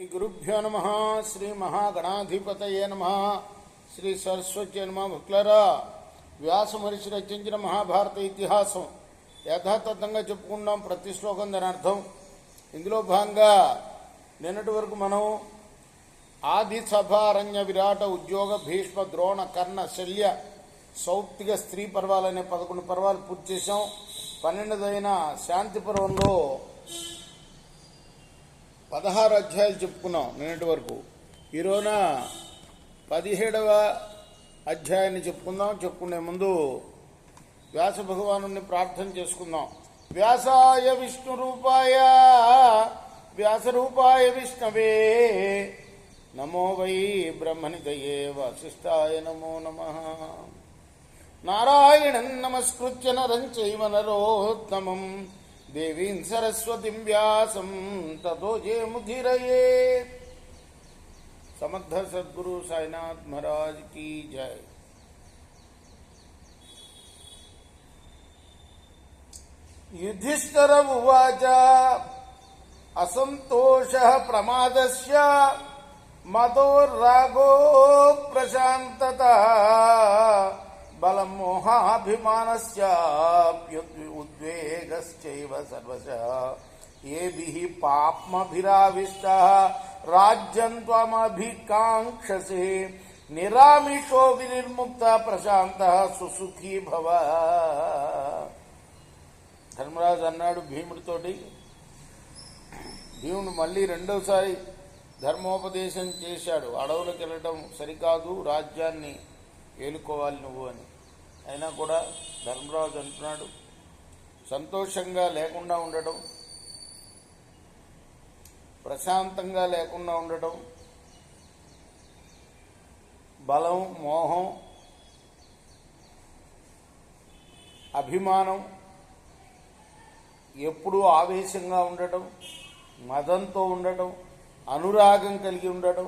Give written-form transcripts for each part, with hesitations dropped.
శ్రీ గురుభ్యో నమ. శ్రీ మహాగణాధిపతయే నమ. శ్రీ సరస్వతి నమ. భక్తులారా, వ్యాస మహర్షి రచించిన మహాభారత ఇతిహాసం యథాతథంగా చెప్పుకున్నాం. ప్రతి శ్లోకం దాని అర్థం. ఇందులో భాగంగా నిన్నటి వరకు మనం ఆది సభ అరణ్య విరాట ఉద్యోగ భీష్మ ద్రోణ కర్ణ శల్య సౌప్తిక స్త్రీ పర్వాలనే 11 పర్వాలు పూర్తి చేశాం. 12వ శాంతి పర్వంలో 16 అధ్యాయాలు చెప్పుకున్నాం నిన్నటి వరకు. ఈరోజున 17వ అధ్యాయాన్ని చెప్పుకునే ముందు వ్యాస భగవాను ప్రార్థన చేసుకుందాం. వ్యాసాయ విష్ణు రూపాయ వ్యాస రూపాయ విష్ణవే నమో వై బ్రహ్మనిధయే వశిష్ఠాయ నమో నమః. నారాయణం నమస్కృత్య నరం చైవ నరోత్తమం దేవీం సరస్వతిం వ్యాసం తతో జయముధిరయే. సమర్థ సద్గురు సాయినాథ్ మహారాజ్ की जय. యుధిష్ఠిర ఉవాచ అసంతోషః ప్రమాదస్య మదో రాగో ప్రశాంతతః బలం మోహాభిమానస్య ఉద్వేగశ్చైవ సర్వశః ఏభిః పాప్మభిరావిష్టః రాజ్యం త్వమభికాంక్షసే నిరామిషో వినిర్ముక్త ప్రశాంతః సుసుఖీ భవ. ధర్మరాజు అన్నాడు భీముడితోటి. భీముడు మళ్ళీ రెండోసారి ధర్మోపదేశం చేశాడు. అడవులకు వెళ్ళటం సరికాదు, రాజ్యాన్ని ఏలుకోవాలి నువ్వు అని. అయినా కూడా ధర్మరాజు అంటున్నాడు, సంతోషంగా లేకుండా ఉండటం, ప్రశాంతంగా లేకుండా ఉండటం, బలం, మోహం, అభిమానం, ఎప్పుడూ ఆవేశంగా ఉండటం, మదంతో ఉండటం, అనురాగం కలిగి ఉండటం,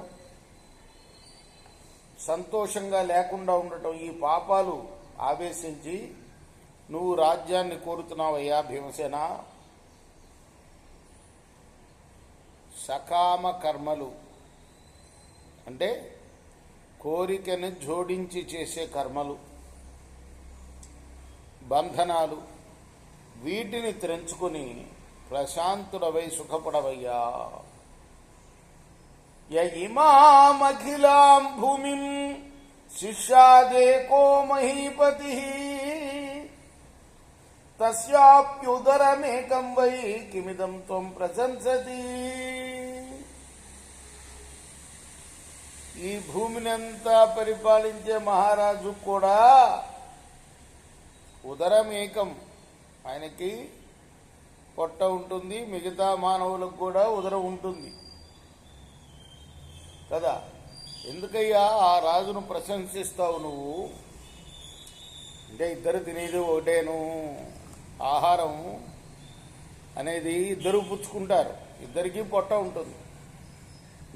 సంతోషంగా లేకుండా ఉండటం, ఈ పాపాలు ఆవేశించి నువ్వు రాజ్యాన్ని కోరుతున్నావయ్యా భీమసేన. సకామ కర్మలు అంటే కోరికను జోడించి చేసే కర్మలు, బంధనాలు, వీటిని త్రెంచుకుని ప్రశాంతుడవై సుఖపడవయ్యా. ఇమామఖిలాం భూమిం శిష్యాదేకో మహీపతి తస్యాప్యుదరమేకం వై కిమిదం త్వం ప్రశంసతి. ఈ భూమినంతా పరిపాలించే మహారాజు కూడా ఉదరమేకం, ఆయనకి పొట్ట ఉంటుంది, మిగతా మానవులకు కూడా ఉదరం ఉంటుంది కదా. ఎందుకయ్యా ఆ రాజును ప్రశంసిస్తావు నువ్వు? అంటే ఇద్దరు తినేది ఒకటేను. ఆహారం అనేది ఇద్దరు పుచ్చుకుంటారు, ఇద్దరికీ పొట్ట ఉంటుంది.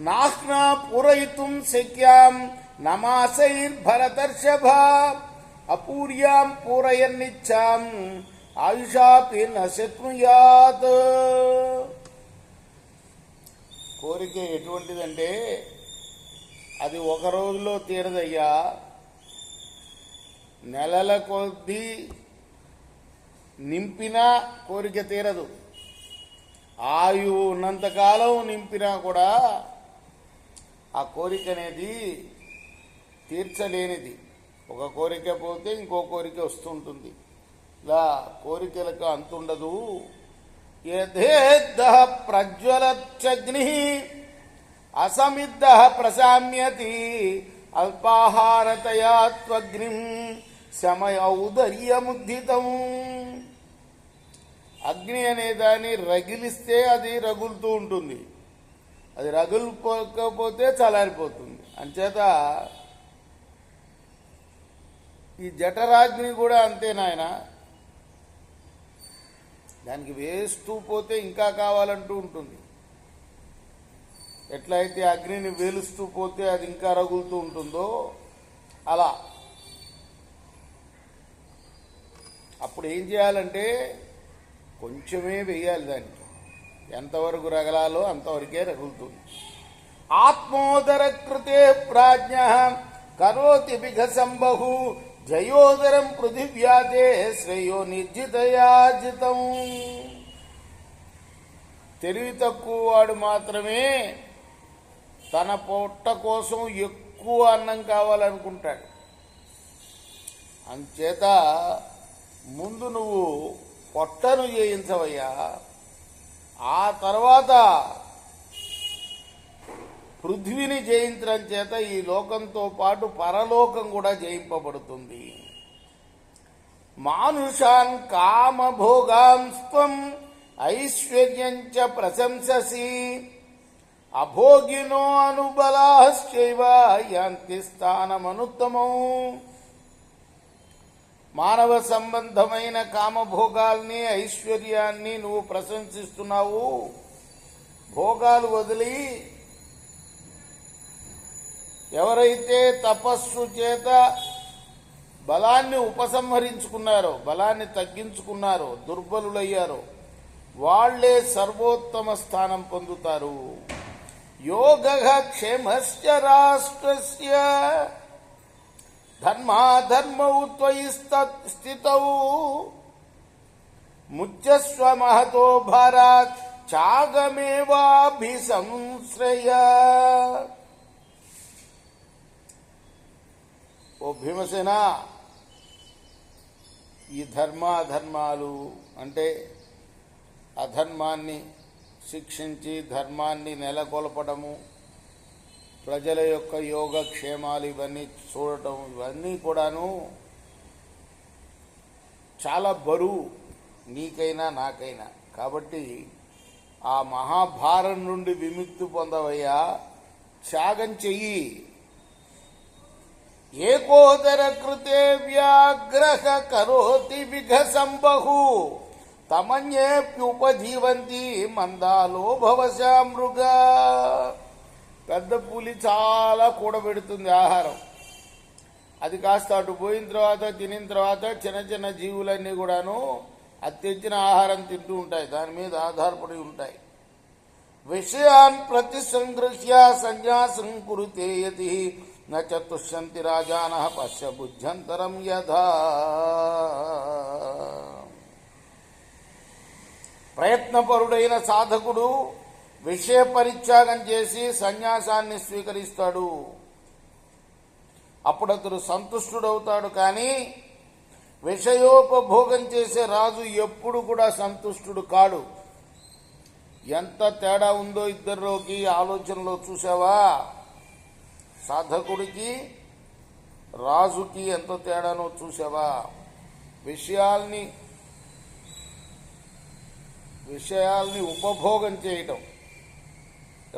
నాహ్నా పూరయితుం శక్యాం నమాసైర్భరతర్షభ అపూర్యాం పూరయన్నిచ్చాం ఆయుషాపి నశక్నుయాత్. కోరిక ఎటువంటిదంటే అది ఒక రోజులో తీరదయ్యా. నెలల కొద్దీ నింపినా కోరిక తీరదు. ఆయు ఉన్నంతకాలం నింపినా కూడా ఆ కోరిక అనేది తీర్చలేనిది. ఒక కోరిక పోతే ఇంకో కోరిక వస్తుంటుంది. ఇలా కోరికలకు అంతుండదు. యథేద్ధ ప్రజ్వలచ్చగ్ని అసమిద్ధ ప్రశామ్యతి అల్పాహారతయా త్వగ్నిం శమయ ఔదర్యముద్ధితం. అగ్ని అనే దాన్ని రగిలిస్తే అది రగులుతూ ఉంటుంది, అది రగులుకోకపోతే చల్లారిపోతుంది. అంచేత ఈ జఠరాగ్ని కూడా అంతే నాయన. దానికి వేస్తూ పోతే ఇంకా కావాలంటూ ఉంటుంది. ఎట్లయితే అగ్నిని వేలుస్తూ పోతే అది ఇంకా రగులుతూ ఉంటుందో అలా. అప్పుడు ఏం చేయాలంటే కొంచెమే వేయాలి దానికి. ఎంతవరకు రగలాలో అంతవరకే రగులుతుంది. ఆత్మోదర కృతే ప్రాజ్ఞ కరోతి విఘసంబహు జయోదరం పృథివ్యాతే శ్రేయో నిర్జితయాజితం. తెలివి తక్కువ వాడు మాత్రమే తన పొట్ట కోసం ఎక్కువ అన్నం కావాలనుకుంటాడు. అంచేత ముందు నువ్వు పొట్టను జయించవయ్యా, ఆ తర్వాత పృథ్వీని జయించడం చేత ఈ లోకంతో పాటు పరలోకం కూడా జయింపబడుతుంది. మానుషాన్ కామభోగాంస్త్వం ఐశ్వర్యంచ ప్రశంససి అభోగినో అనుబలాశ్చైవ యాంతి స్థానమనుత్తమం. మానవ సంబంధమైన కామభోగాల్ని ఐశ్వర్యాన్ని నువ్వు ప్రశంసిస్తున్నావు. భోగాలు వదిలి ఎవరైతే తపస్సు చేత బలాన్ని ఉపసంహరించుకున్నారో, బలాన్ని తగ్గించుకున్నారో, దుర్బలులయ్యారో వాళ్లే సర్వోత్తమ స్థానం పొందుతారు. యోగః క్షేమస్య రాష్ట్రస్య ధర్మాధర్మౌ త్వయి స్థితౌ ముచ్యస్వ మహతో భారాత్ త్యాగమేవాభిసంశ్రయ. ఓ భీమసేన, ఈ ధర్మాధర్మాలు అంటే అధర్మాన్ని శిక్షించి ధర్మాన్ని నెలకొల్పడము, ప్రజల యొక్క యోగక్షేమాలు ఇవన్నీ చూడటం, ఇవన్నీ కూడాను చాలా బరువు నీకైనా నాకైనా. కాబట్టి ఆ మహాభారం నుండి విముక్తి పొందవయ్యా, త్యాగం చెయ్యి. ఏకోదర కృతే వ్యాగ్రహ కరోతి విఘసంబహు తమన్యేప్యుపజీవంతి మందాలో భవశా మృగా. పెద్ద పులి చాలా కూడబెడుతుంది ఆహారం. అది కాస్త అటు పోయిన తర్వాత తినిన తర్వాత చిన్న చిన్న జీవులన్నీ కూడాను అది తెచ్చిన ఆహారం తింటూ ఉంటాయి, దాని మీద ఆధారపడి ఉంటాయి. విషయాన్ ప్రతిసంగృహ్య సన్యాసం కురుతే యతి న చతుష్యంతి రాజానః పశ్య బుద్ధ్యంతరం యథా. ప్రయత్నపరుడైన సాధకుడు విషయ పరిత్యాగం చేసి సన్యాసాన్ని స్వీకరిస్తాడు. అప్పుడు అతడు సంతుష్టుడవుతాడు. కానీ విషయోపభోగం చేసే రాజు ఎప్పుడు కూడా సంతుష్టుడు కాడు. ఎంత తేడా ఉందో ఇద్దరిలోకి ఆలోచనలో చూసావా? సాధకుడికి రాజుకి ఎంత తేడానో చూసావా? విషయాల్ని ఉపభోగం చేయటం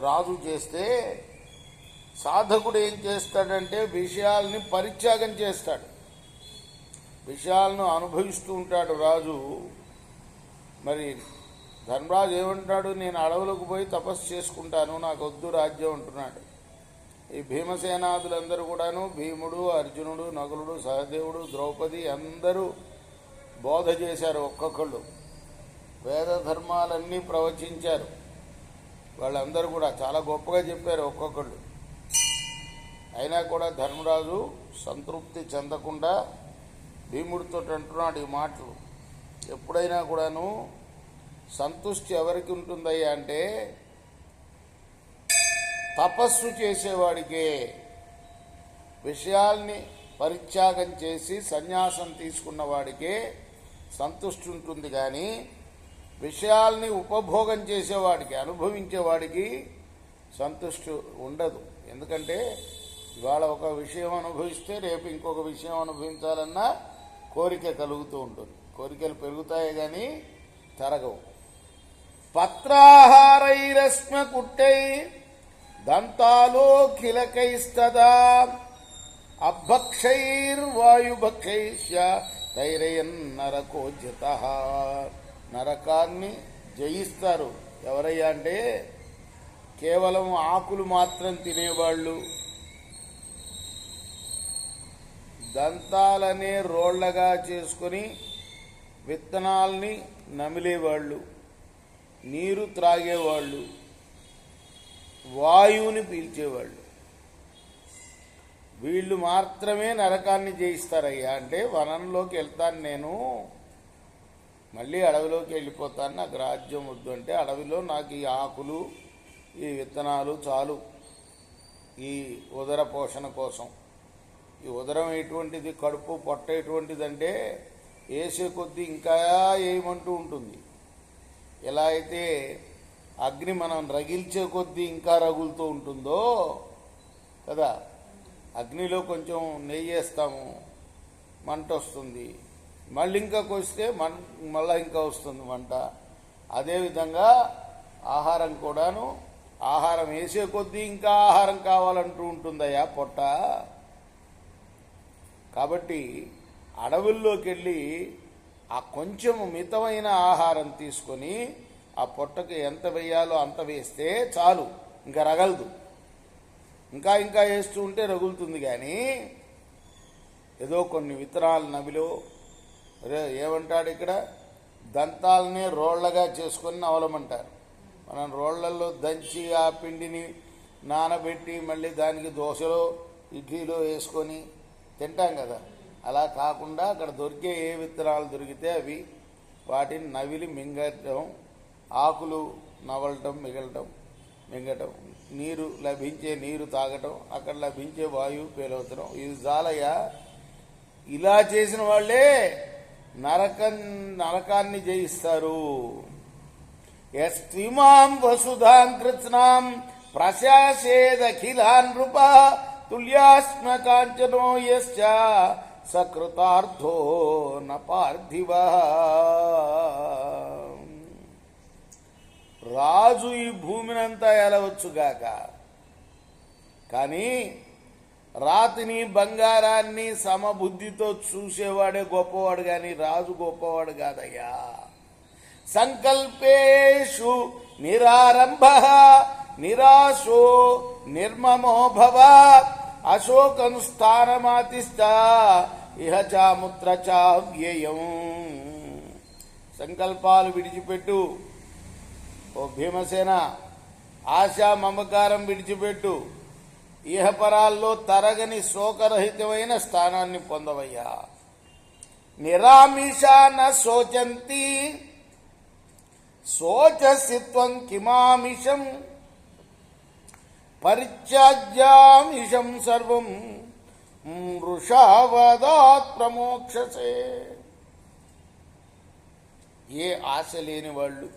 రాజు చేస్తే, సాధకుడు ఏం చేస్తాడంటే విషయాల్ని పరిత్యాగం చేస్తాడు. విషయాలను అనుభవిస్తూ ఉంటాడు రాజు. మరి ధర్మరాజు ఏమంటాడు? నేను అడవులకు పోయి తపస్సు చేసుకుంటాను, నాకు వద్దు రాజ్యం అంటున్నాడు. ఈ భీమసేనాదులందరూ కూడాను, భీముడు, అర్జునుడు, నకులుడు, సహదేవుడు, ద్రౌపది అందరూ బోధ చేశారు. ఒక్కొక్కళ్ళు వేద ధర్మాలన్నీ ప్రవచించారు. వాళ్ళందరూ కూడా చాలా గొప్పగా చెప్పారు ఒక్కొక్కళ్ళు. అయినా కూడా ధర్మరాజు సంతృప్తి చెందకుండా భీముడితో అంటున్నాడు ఈ మాటలు. ఎప్పుడైనా కూడాను సంతుష్టి ఎవరికి ఉంటుందయ్యా అంటే తపస్సు చేసేవాడికే. విషయాల్ని పరిత్యాగం చేసి సన్యాసం తీసుకున్న వాడికే సంతుష్టి ఉంటుంది. కానీ విషయాల్ని ఉపభోగం చేసేవాడికి, అనుభవించేవాడికి సంతుష్టి ఉండదు. ఎందుకంటే ఇవాళ ఒక విషయం అనుభవిస్తే రేపు ఇంకొక విషయం అనుభవించాలన్న కోరిక కలుగుతూ ఉంటుంది. కోరికలు పెరుగుతాయి కానీ తరగవు. పత్రాహారైరస్మ కుట్టై దంతాలోఖిలకైస్తదా అభక్షైర్వాయుభక్షైష్య తైరయన్నరకోజ్యత. నరకాన్ని జయిస్తారు ఎవరయ్యా అంటే కేవలం ఆకులు మాత్రం తినేవాళ్ళు, దంతాలనే రోళ్లగా చేసుకొని విత్తనాల్ని నమిలేవాళ్ళు, నీరు త్రాగేవాళ్ళు, వాయువుని పీల్చేవాళ్ళు. వీళ్ళు మాత్రమే నరకాన్ని జయిస్తారయ్యా. అంటే వనంలోకి వెళ్తాను నేను, మళ్ళీ అడవిలోకి వెళ్ళిపోతాను, నాకు రాజ్యం వద్దు అంటే అడవిలో నాకు ఈ ఆకులు ఈ విత్తనాలు చాలు ఈ ఉదర పోషణ కోసం. ఈ ఉదరం ఎటువంటిది, కడుపు పొట్ట ఎటువంటిదంటే వేసే కొద్దీ ఇంకా వేయమంటూ ఉంటుంది. ఎలా అయితే అగ్ని మనం రగిల్చే కొద్దీ ఇంకా రగులుతూ ఉంటుందో కదా, అగ్నిలో కొంచెం నెయ్యి వేస్తాము, మంట వస్తుంది, మళ్ళీ ఇంకా కొస్తే మళ్ళీ ఇంకా వస్తుంది మంట. అదేవిధంగా ఆహారం కూడాను, ఆహారం వేసే కొద్దీ ఇంకా ఆహారం కావాలంటూ ఉంటుందయ్యా పొట్ట. కాబట్టి అడవుల్లోకి వెళ్ళి ఆ కొంచెం మితమైన ఆహారం తీసుకొని ఆ పొట్టకు ఎంత వేయాలో అంత వేస్తే చాలు, ఇంకా రగలదు. ఇంకా ఇంకా వేస్తూ ఉంటే రగులుతుంది. కానీ ఏదో కొన్ని విత్తనాలు నవిలో ఏమంటాడు ఇక్కడ, దంతాలనే రోళ్లగా చేసుకొని నవలమంటారు. మనం రోళ్లలో దంచి ఆ పిండిని నానబెట్టి మళ్ళీ దానికి దోశలో ఇడ్లీలో వేసుకొని తింటాం కదా. అలా కాకుండా అక్కడ దొరికే ఏ విత్తనాలు దొరికితే అవి వాటిని నవిలి మింగటం, ఆకులు నవలటం, మింగటం, నీరు లభించే నీరు తాగటం, అక్కడ లభించే వాయువు పేలవతడం, ఇది చాలయ్యా. ఇలా చేసిన వాళ్ళే నరకాన్ని జయిస్తారు. యస్త్విమాం వసుధాం కృత్స్నాం ప్రశాసేదఖిలాన్ నృప తుల్యాస్మ కాంచనో యశ్చ సకృతార్థో న పార్థివ. రాజు ఈ భూమినంతా ఏలవచ్చుగాక, కానీ రాతిని బంగారాన్ని సమబుద్ధితో చూసేవాడే గొప్పవాడు, కానీ రాజు గొప్పవాడు కాదయ్యా. సంకల్పేషు నిరారంభ నిరాశో నిర్మమో భవ అశోకం స్థానమాతిష్ట ఇహ చాముత్ర చావ్యయం. సంకల్పాలు విడిచిపెట్టు ఓ భీమసేన, ఆశా మమకారం విడిచిపెట్టు, ఇహపరాల్లో తరగని శోకరహితమైన స్థానాన్ని పొందవయ్యా. నిరామిషా న శోచంతి శోచసిత్వం కిమామిషం పరిత్యాజ్యామిషం సర్వం వృషావదాత్ ప్రమోక్షసే. ఏ ఆశ లేని వాళ్ళు,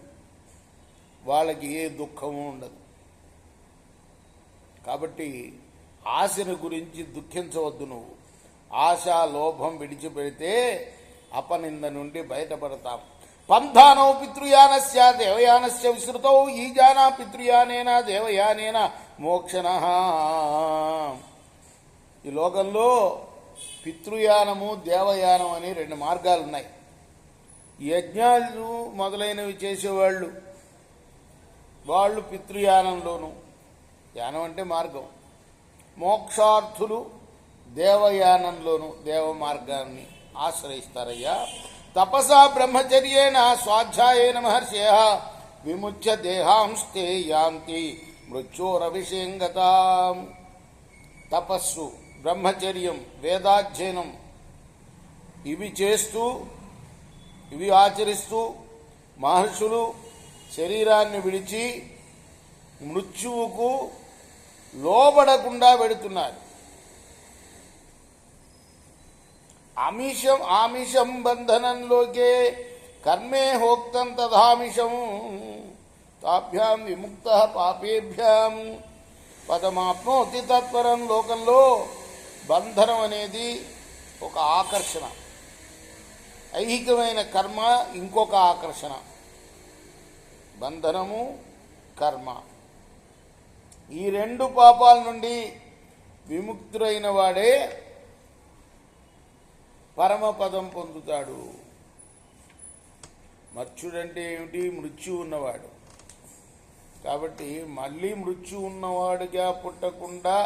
వాళ్ళకి ఏ దుఃఖము ఉండదు. కాబట్టి ఆశను గురించి దుఃఖించవద్దు. నువ్వు ఆశ లోభం విడిచిపెడితే అపనింద నుండి బయటపడతాం. పంథానో పితృయానస్య దేవయానస్య విస్తృతౌ ఈజానా పితృయానేన దేవయానేన మోక్షణః. ఈ లోకంలో పితృయానము దేవయానం అని రెండు మార్గాలు ఉన్నాయి. యజ్ఞాలు మొదలైనవి చేసేవాళ్ళు వాళ్ళు పితృయానంలోను, యానం అంటే మార్గం, మోక్షార్థులు దేవయానంలోను దేవ మార్గాన్ని ఆశ్రయిస్తారయ్యా. తపసా బ్రహ్మచర్యేణ స్వాధ్యాయేన మహర్షయ విముచ్య దేహాంస్తే యాంతి మృత్యోరవిషేంగతాం. తపస్సు, బ్రహ్మచర్యం, వేదాధ్యయనం ఇవి చేస్తూ ఇవి ఆచరిస్తూ మహర్షులు శరీరాన్ని విడిచి మృత్యువుకు లోబడకుండా పెడుతున్నారు. ఆమిషం బంధనంలోకే కర్మే హోక్తం తదామిషం తాభ్యాం విముక్త పాపేభ్యాం పదమాప్నోతి తత్పరం. లోకంలో బంధనం అనేది ఒక ఆకర్షణ, ఐహికమైన కర్మ ఇంకొక ఆకర్షణ. బంధనము, కర్మ, ఈ రెండు పాపాల నుండి విముక్తుడైన వాడే పరమపదం పొందుతాడు. మర్త్యుడంటే ఏమిటి? మృత్యు ఉన్నవాడు. కాబట్టి మళ్ళీ మృత్యు ఉన్నవాడిగా పుట్టకుండా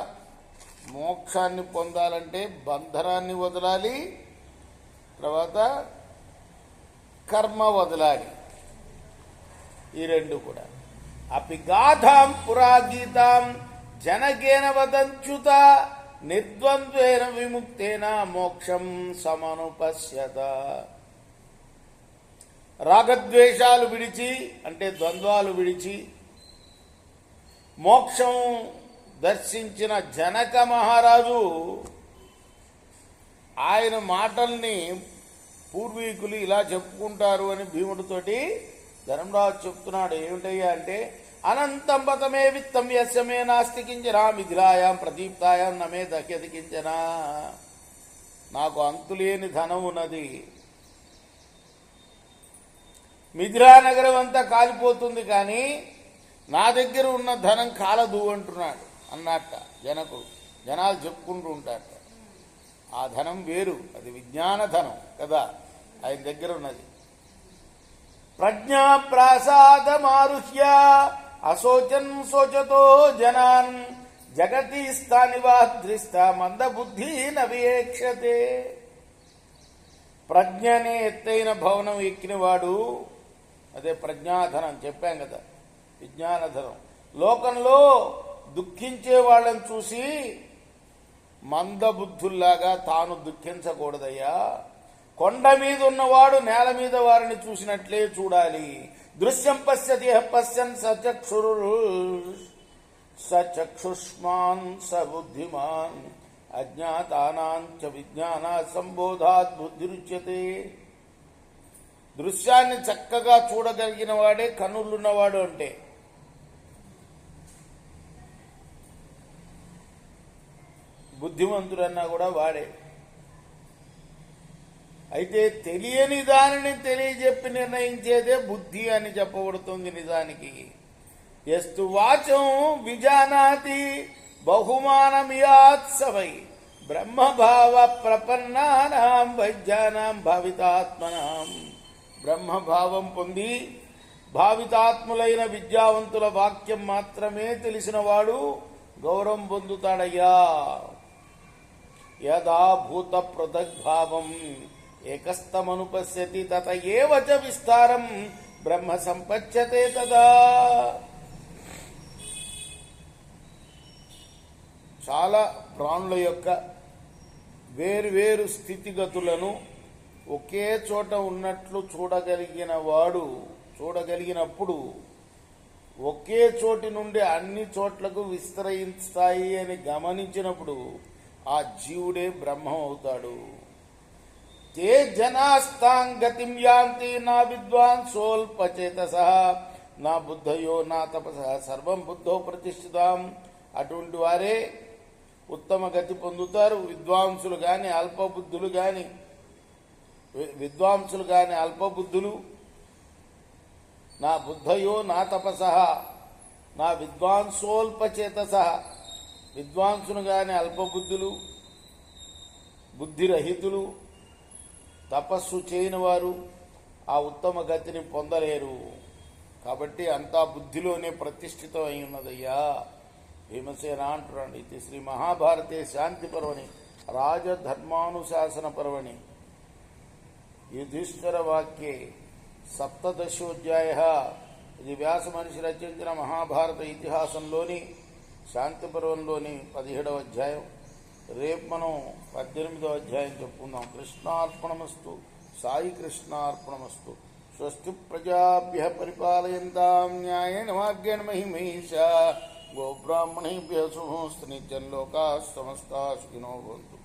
మోక్షాన్ని పొందాలంటే బంధనాన్ని వదలాలి, తర్వాత కర్మ వదలాలి. ఈ రెండు కూడా అపి గాథాం పురాగీతాం జనకేన వదంచ్యుత నిర్ద్వంద్వేన విముక్తేన మోక్షం సమనుపశ్యత. రాగద్వేషాలు విడిచి అంటే ద్వంద్వాలు విడిచి మోక్షం దర్శించిన జనక మహారాజు ఆయన మాటల్ని పూర్వీకులు ఇలా చెప్పుకుంటారు అని భీముడితోటి ధర్మరాజు చెప్తున్నాడు. ఏమిటయ్యా అంటే, అనంతం పతమే విత్తం యస్యమే నాస్తి కించనా మిథిలాయాం ప్రదీప్తాయాం నమే దక్యతి కించనా. నాకు అంతులేని ధనం ఉన్నది, మిథిలా నగరం అంతా కాలిపోతుంది, కానీ నా దగ్గర ఉన్న ధనం కాలదు అంటున్నాడు అన్నట్ట జనకుడు. జనాలు చెప్పుకుంటూ ఉంటారట. ఆ ధనం వేరు, అది విజ్ఞాన ధనం కదా ఆయన దగ్గర ఉన్నది. ప్రజ్ఞా ప్రాసాదమారుహ్య అశోచన్ శోచతో జనాన్ జగతి స్థానివాద్రిస్త మందబుద్ధి నవియేక్షతే. ప్రజ్ఞనే ఎత్తైన భవనం ఎక్కినవాడు, అదే ప్రజ్ఞాధనం చెప్పాం కదా, విజ్ఞానధనం. లోకంలో దుఃఖించే వాళ్ళని చూసి మందబుద్ధుల్లాగా తాను దుఃఖించకూడదయ్యా. కొండ మీద ఉన్నవాడు నేల మీద వారిని చూసినట్లే చూడాలి. దృశ్యం పశ్యతి పశ్యన్ సచక్షుష్మాన్ సబుద్ధిమాన్ అజ్ఞాతానాంచ విజ్ఞాన సంబోధాత్ బుద్ధిరుచ్యతే. దృశ్యాన్ని చక్కగా చూడగలిగిన వాడే కన్నులున్నవాడు అంటే. బుద్ధిమంతుడన్నా కూడా వాడే. అయితే తెలియని దానిని తెలియజెప్పి నిర్ణయించేదే బుద్ధి అని చెప్పబడుతుంది నిజానికి. ఎస్తు వాచం విజానాతి బహుమానమియాత్సవై బ్రహ్మభావ ప్రపన్నానాం వైద్యానాం భావితాత్మనాం. బ్రహ్మభావం పొంది భావితాత్ములైన విద్యావంతుల వాక్యం మాత్రమే తెలిసినవాడు గౌరవం పొందుతాడయ్యా. యదా భూత పృథగ్భావం ఏకస్తమనుపశ్యతి తత ఏవ చ విస్తారం బ్రహ్మ సంపచ్యతే తదా. చాలా ప్రాణుల యొక్క వేరువేరు స్థితిగతులను ఒకే చోట ఉన్నట్లు చూడగలిగినప్పుడు ఒకే చోటి నుండి అన్ని చోట్లకు విస్తరిస్తాయి అని గమనించినప్పుడు ఆ జీవుడే బ్రహ్మం అవుతాడు. తే జనాస్తాం గతిం యాంతి నా విద్వాంసోల్పచేతసః నా బుద్ధయో నా తపసః సర్వం బుద్ధో ప్రతిష్ఠితాం. అటువంటి వారే ఉత్తమ గతి పొందుతారు. విద్వాంసులు గాని అల్పబుద్ధులు నా బుద్ధయో నా తపసః నా విద్వాంసోల్పచేతసః. విద్వాంసులు గాని అల్పబుద్ధులు, బుద్ధిరహితులు, తపస్సు చేయని వారు ఆ ఉత్తమ గతిని పొందలేరు. కాబట్టి అంతా బుద్ధిలోనే ప్రతిష్ఠితం అయి ఉన్నదయ్యా. భీమసేన అంటున్నాడు. ఇది శ్రీ మహాభారతే శాంతి పర్వణి రాజధర్మానుశాసన పర్వణి యుధిష్ఠిర వాక్యే సప్తదశోధ్యాయ. ఇది వ్యాస మహర్షి రచించిన మహాభారత ఇతిహాసంలోని శాంతి పర్వంలోని 17వ అధ్యాయం. రేపు మనం 18వ అధ్యాయం చెప్పుకుందాం. కృష్ణార్పణమస్తు. సాయి కృష్ణార్పణమస్తు. స్వస్తి ప్రజాభ్యః పరిపాలయంతాం న్యాయేన మార్గేణ మహిమహీషా. గోబ్రాహ్మణేభ్యః శుభమస్తు. నిత్యం లోకాః సమస్తాః సుఖినో భవంతు.